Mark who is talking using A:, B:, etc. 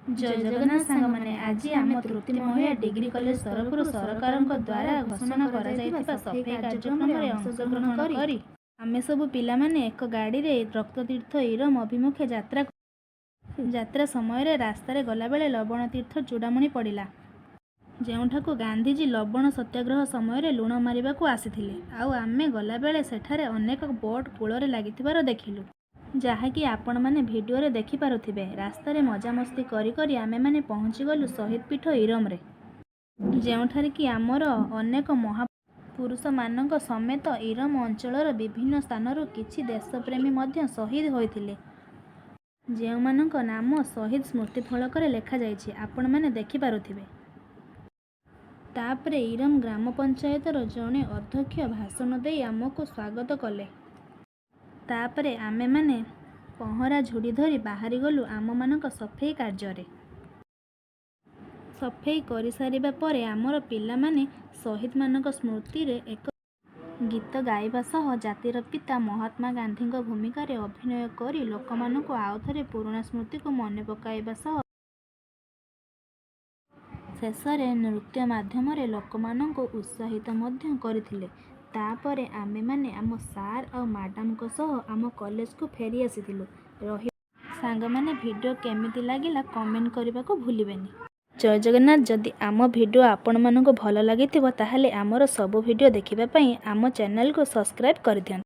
A: जय जगन्नाथ सांग मैंने आज आम तृप्ति महिला डिग्री कॉलेज तरफ सरकार द्वारा घोषणा कर सफाई कार्यक्रम में अंशग्रहण कर आम सब पिला माने एक गाड़ी रे रक्ततीर्थ इरम अभिमुखे यात्रा समय रास्तार गला बेले लवण तीर्थ चूड़ामणि पड़ा ଯେଉଁଠାକୁ ଗାନ୍ଧୀଜୀ ଲବଣ ସତ୍ୟାଗ୍ରହ ସମୟରେ ଲୁଣ ମାରିବାକୁ ଆସିଥିଲେ। ଆଉ ଆମେ ଗଲାବେଳେ ସେଠାରେ ଅନେକ ବୋଟ୍ କୂଳରେ ଲାଗିଥିବାର ଦେଖିଲୁ, ଯାହାକି ଆପଣମାନେ ଭିଡ଼ିଓରେ ଦେଖିପାରୁଥିବେ। ରାସ୍ତାରେ ମଜାମସ୍ତି କରି କରି ଆମେମାନେ ପହଞ୍ଚିଗଲୁ ଶହୀଦ ପୀଠ ଇରମରେ, ଯେଉଁଠାରେ କି ଆମର ଅନେକ ମହାପୁରୁଷମାନଙ୍କ ସମେତ ଇରମ ଅଞ୍ଚଳର ବିଭିନ୍ନ ସ୍ଥାନରୁ କିଛି ଦେଶପ୍ରେମୀ ମଧ୍ୟ ଶହୀଦ ହୋଇଥିଲେ, ଯେଉଁମାନଙ୍କ ନାମ ଶହୀଦ ସ୍ମୃତି ଫଳକରେ ଲେଖାଯାଇଛି, ଆପଣମାନେ ଦେଖିପାରୁଥିବେ। ତାପରେ ଇରମ ଗ୍ରାମ ପଞ୍ଚାୟତର ଜଣେ ଅଧ୍ୟକ୍ଷ ଭାଷଣ ଦେଇ ଆମକୁ ସ୍ୱାଗତ କଲେ। ତାପରେ ଆମେମାନେ ପହଁରା ଝୁଡ଼ି ଧରି ବାହାରିଗଲୁ ଆମମାନଙ୍କ ସଫେଇ କାର୍ଯ୍ୟରେ। ସଫେଇ କରିସାରିବା ପରେ ଆମର ପିଲାମାନେ ଶହୀଦମାନଙ୍କ ସ୍ମୃତିରେ ଏକ ଗୀତ ଗାଇବା ସହ ଜାତିର ପିତା ମହାତ୍ମା ଗାନ୍ଧୀଙ୍କ ଭୂମିକାରେ ଅଭିନୟ କରି ଲୋକମାନଙ୍କୁ ଆଉଥରେ ପୁରୁଣା ସ୍ମୃତିକୁ ମନେ ପକାଇବା ସହ ଶେଷରେ ନୃତ୍ୟ ମାଧ୍ୟମରେ ଲୋକମାନଙ୍କୁ ଉତ୍ସାହିତ ମଧ୍ୟ କରିଥିଲେ। ତାପରେ ଆମେମାନେ ଆମ ସାର୍ ଆଉ ମ୍ୟାଡ଼ାମଙ୍କ ସହ ଆମ କଲେଜକୁ ଫେରି ଆସିଥିଲୁ। ସାଙ୍ଗମାନେ ଭିଡ଼ିଓ କେମିତି ଲାଗିଲା କମେଣ୍ଟ କରିବାକୁ ଭୁଲିବେନି। ଜୟ ଜଗନ୍ନାଥ। ଯଦି ଆମ ଭିଡ଼ିଓ ଆପଣମାନଙ୍କୁ ଭଲ ଲାଗିଥିବ ତାହେଲେ ଆମର ସବୁ ଭିଡ଼ିଓ ଦେଖିବା ପାଇଁ ଆମ ଚ୍ୟାନେଲକୁ ସବସ୍କ୍ରାଇବ୍ କରିଦିଅନ୍ତୁ।